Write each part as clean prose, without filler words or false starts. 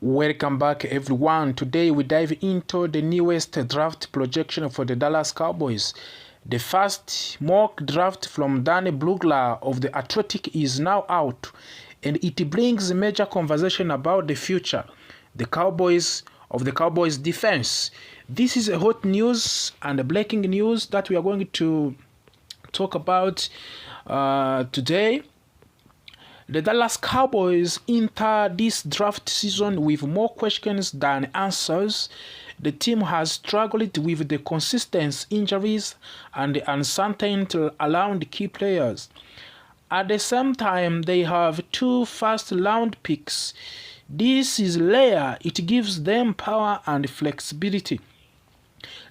Welcome back, everyone. Today we dive into the newest draft projection for the Dallas Cowboys. The first mock draft from Danny Blugler of the Athletic is now out, and it brings major conversation about the future the Cowboys defense. This is a hot news and a breaking news that we are going to talk about today. The Dallas Cowboys enter this draft season with more questions than answers. The team has struggled with the consistent injuries and the uncertainty around key players. At the same time, they have 2 first-round picks. This is rare. It gives them power and flexibility.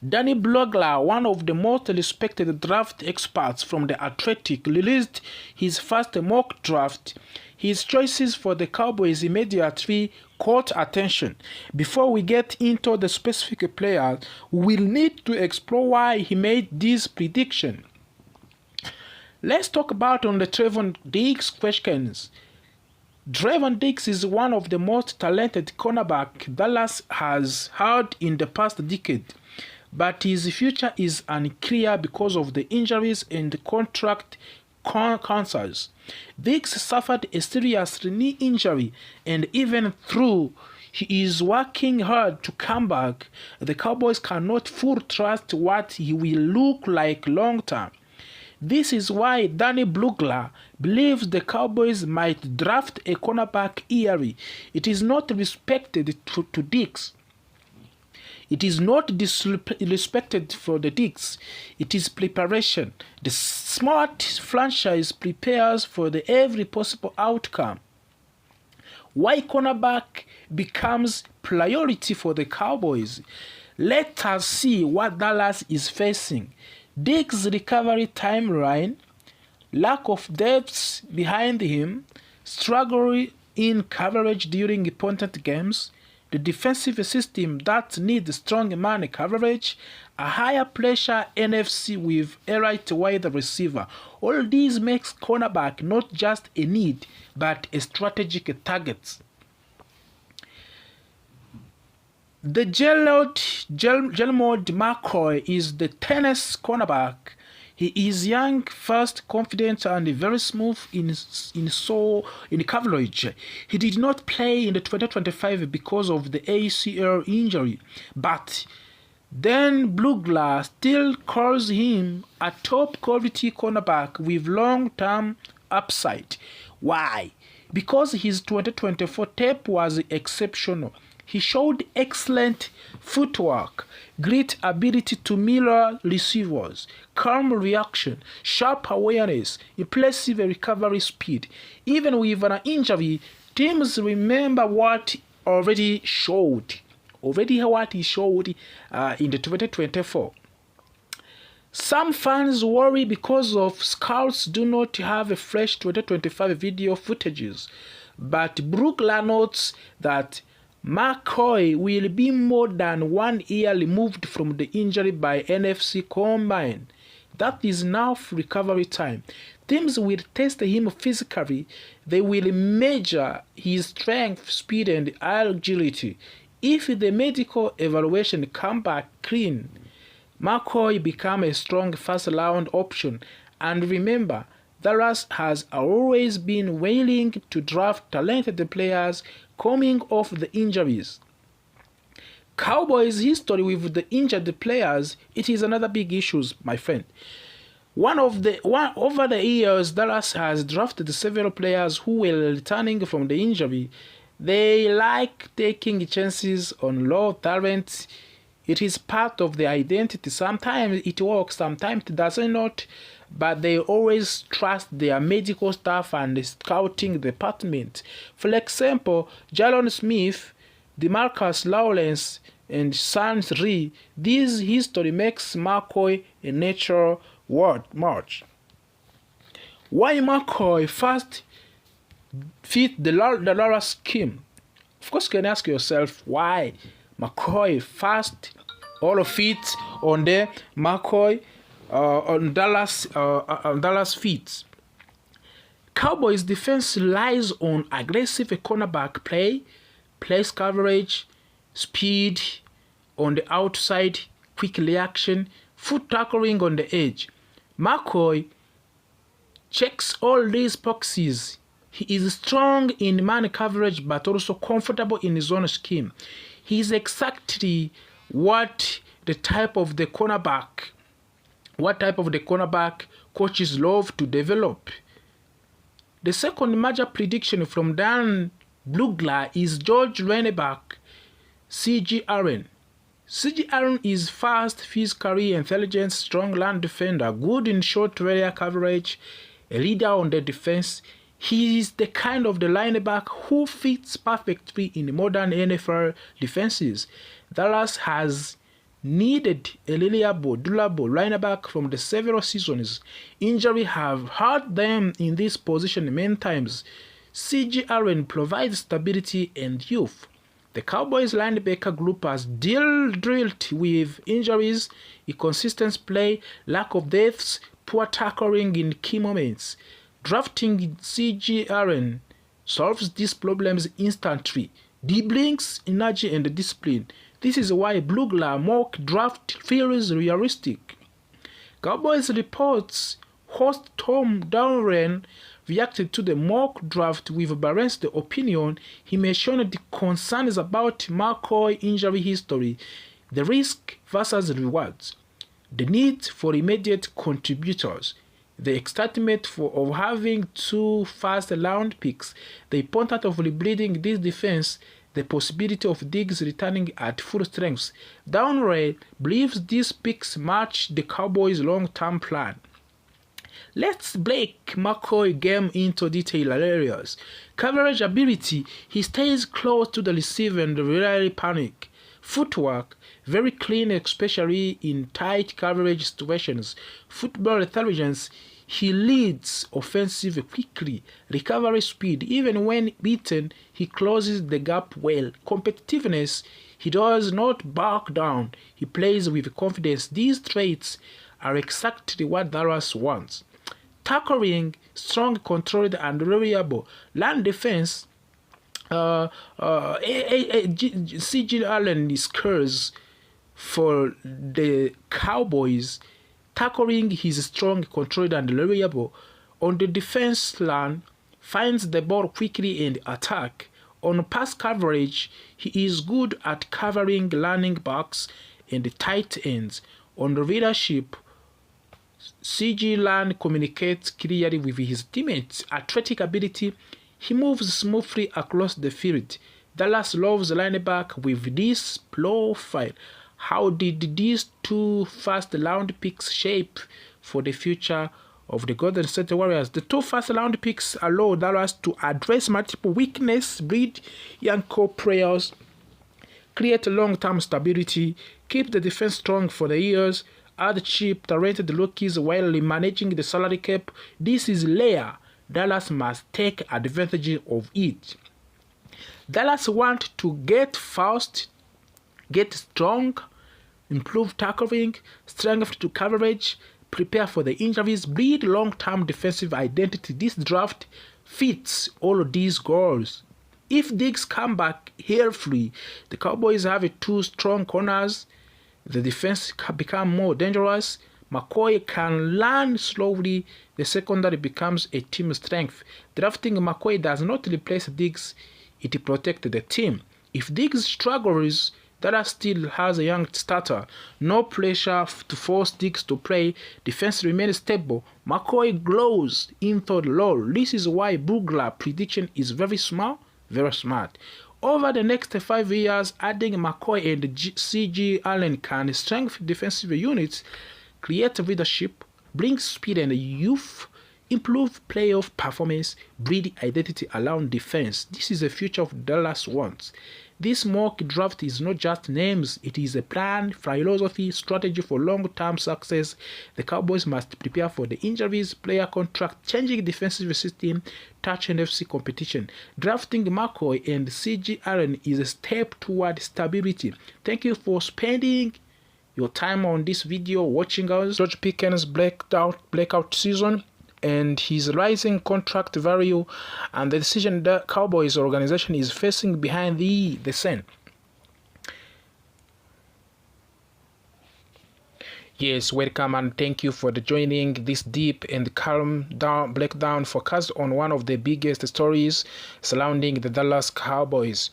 Danny Blugler, one of the most respected draft experts from the Athletic, released his first mock draft. His choices for the Cowboys immediately caught attention. Before we get into the specific players, we'll need to explore why he made this prediction. Let's talk about on the Trevon Diggs questions. Trevon Diggs is one of the most talented cornerback Dallas has had in the past decade, but his future is unclear because of the injuries and contract concerns. Diggs suffered a serious knee injury, and even though he is working hard to come back, the Cowboys cannot fully trust what he will look like long term. This is why Danny Blugler believes the Cowboys might draft a cornerback early. It is not respected to Diggs. It is not disrespected for the Diggs. It is preparation. The smart franchise prepares for every possible outcome. Why cornerback becomes priority for the Cowboys? Let us see what Dallas is facing. Diggs' recovery timeline, lack of depth behind him, struggle in coverage during important games, the defensive system that needs strong man coverage, a higher pressure NFC with a right wide receiver. All these makes cornerback not just a need, but a strategic target. The Jelmond McCoy is the tennis cornerback. He is young, fast, confident, and very smooth in coverage. He did not play in the 2025 because of the ACL injury, but then Blugler still calls him a top-quality cornerback with long-term upside. Why? Because his 2024 tape was exceptional. He showed excellent footwork, great ability to mirror receivers, calm reaction, sharp awareness, impressive recovery speed. Even with an injury, teams remember what he showed in the 2024. Some fans worry because of scouts do not have a fresh 2025 video footages, but Blugler notes that McCoy will be more than 1 year removed from the injury by NFC Combine. That is enough recovery time. Teams will test him physically. They will measure his strength, speed, and agility. If the medical evaluation comes back clean, McCoy becomes a strong first-round option. And remember, Dallas has always been willing to draft talented players coming off the injuries. Cowboys' history with the injured players, it is another big issue, my friend. Over the years, Dallas has drafted several players who were returning from the injury. They like taking chances on low talent. It is part of the identity. Sometimes it works, sometimes it does not. But they always trust their medical staff and the scouting department. For example, Jalen Smith, DeMarcus Lawrence, and Sans Ree, this history makes McCoy a natural match. Why McCoy first fit the Dallas scheme? Of course, you can ask yourself why McCoy first all fit on the McCoy on Dallas feet. Cowboys defense relies on aggressive cornerback play, place coverage, speed on the outside, quick reaction, foot tackling on the edge. McCoy checks all these boxes. He is strong in man coverage but also comfortable in his own scheme. He is exactly what type of the cornerback coaches love to develop. The second major prediction from Dan Blugler is George running back C.J. Aaron. C.J. Aaron is fast, physically intelligent, strong land defender, good in short area coverage, a leader on the defense. He is the kind of the linebacker who fits perfectly in modern NFL defenses. Dallas has needed a reliable, durable linebacker from the several seasons. Injury have hurt them in this position many times. C.J. Aaron provides stability and youth. The Cowboys linebacker group has dealt with injuries, inconsistent play, lack of depth, poor tackling in key moments. Drafting C.J. Aaron solves these problems instantly. He brings energy and discipline. This is why Blugler mock draft feels realistic. Cowboys reports host Tom Downren reacted to the mock draft with balanced opinion. He mentioned the concerns about McCoy injury history, the risk versus rewards, the need for immediate contributors, the excitement of having 2 first-round picks, the importance of rebuilding this defense, the possibility of Diggs returning at full strength. Downray believes these picks match the Cowboys' long-term plan. Let's break McCoy game into detailed areas. Coverage ability, he stays close to the receiver and rarely panic. Footwork, very clean especially in tight coverage situations. Football intelligence, he leads offensive quickly. Recovery speed, even when beaten, he closes the gap well. Competitiveness, he does not back down. He plays with confidence. These traits are exactly what Dallas wants. Tackling, strong, controlled, and reliable. Land defense, C.J. Allen scores for the Cowboys. Tackling, he's strong, controlled, and reliable. On the defense line, finds the ball quickly and attack. On pass coverage, he is good at covering running backs and tight ends. On the leadership, C.J. Lan communicates clearly with his teammates. Athletic ability, he moves smoothly across the field. Dallas loves linebacker with this profile. How did these 2 first-round picks shape for the future of the Golden State Warriors? The 2 first-round picks allow Dallas to address multiple weaknesses, breed young core players, create long-term stability, keep the defense strong for the years, add cheap, talented rookies while managing the salary cap. This is layer. Dallas must take advantage of it. Dallas want to get fast, get strong, improve tackling, strength to coverage, prepare for the injuries, build long-term defensive identity. This draft fits all of these goals. If Diggs come back healthy, the Cowboys have 2 strong corners. The defense can become more dangerous. McCoy can learn slowly. The secondary becomes a team strength. Drafting McCoy does not replace Diggs. It protects the team. If Diggs struggles, Dallas still has a young starter. No pressure to force Diggs to play. Defense remains stable. McCoy grows into the role. This is why Blugler prediction is very smart, very smart. Over the next 5 years, adding McCoy and C.J. Allen can strengthen defensive units, create leadership, bring speed and youth, improve playoff performance, breed identity around defense. This is the future of Dallas wants. This mock draft is not just names, it is a plan, philosophy, strategy for long-term success. The Cowboys must prepare for the injuries, player contract, changing defensive system, touch NFC competition. Drafting McCoy and C.J. Allen is a step toward stability. Thank you for spending your time on this video, watching us. George Pickens breakout season. and his rising contract value and the decision the Cowboys organization is facing behind the scene. Yes, welcome and thank you for joining this deep and calm breakdown focused on one of the biggest stories surrounding the Dallas Cowboys.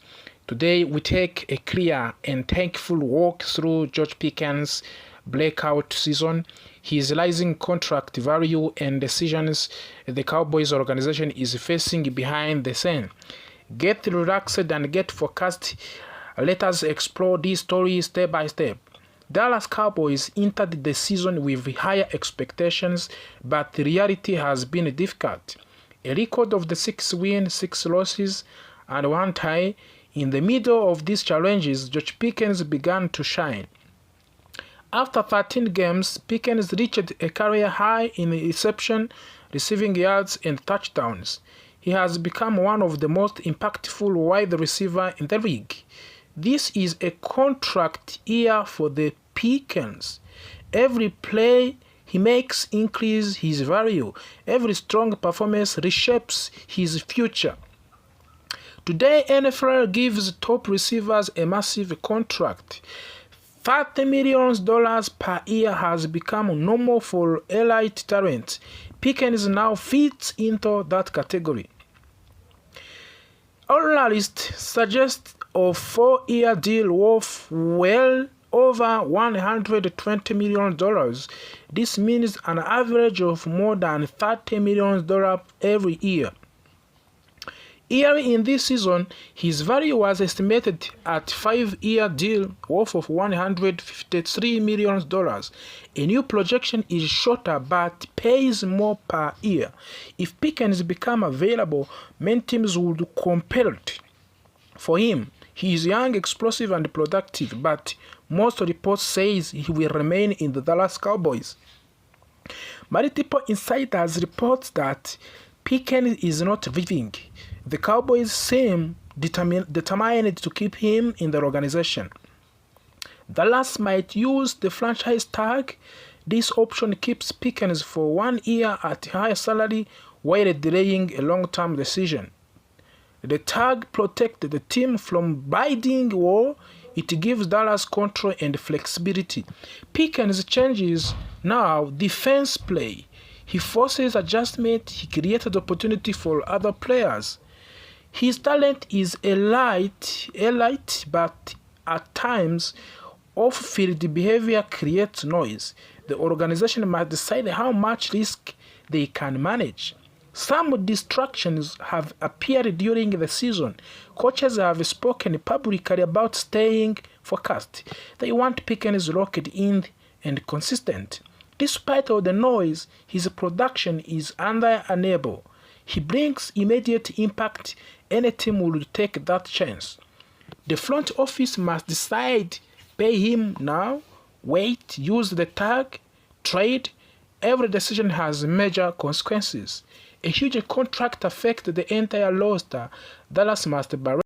Today we take a clear and thankful walk through George Pickens' breakout season, his rising contract value, and decisions the Cowboys organization is facing behind the scene. Get relaxed and get focused. Let us explore this story step by step. Dallas Cowboys entered the season with higher expectations, but reality has been difficult. A record of the 6 wins, 6 losses, and 1 tie. In the middle of these challenges, George Pickens began to shine. After 13 games, Pickens reached a career high in reception, receiving yards, and touchdowns. He has become one of the most impactful wide receivers in the league. This is a contract year for the Pickens. Every play he makes increases his value. Every strong performance reshapes his future. Today, NFL gives top receivers a massive contract. $30 million per year has become normal for elite talent. Pickens now fits into that category. Analysts suggest a 4-year deal worth well over $120 million. This means an average of more than $30 million every year. Early in this season, his value was estimated at a 5-year deal worth of $153 million. A new projection is shorter but pays more per year. If Pickens become available, many teams would compete for him. He is young, explosive, and productive, but most reports say he will remain in the Dallas Cowboys. Multiple insiders report that Pickens is not leaving. The Cowboys seem determined to keep him in the organization. Dallas might use the franchise tag. This option keeps Pickens for 1 year at a higher salary while delaying a long-term decision. The tag protects the team from bidding war. It gives Dallas control and flexibility. Pickens changes now defense play. He forces adjustment. He created opportunity for other players. His talent is elite, but at times off-field behavior creates noise. The organization must decide how much risk they can manage. Some distractions have appeared during the season. Coaches have spoken publicly about staying focused. They want Pickens locked in and consistent. Despite all the noise, his production is undeniable. He brings immediate impact. Any team will take that chance. The front office must decide: pay him now, wait, use the tag, trade. Every decision has major consequences. A huge contract affects the entire roster. Dallas must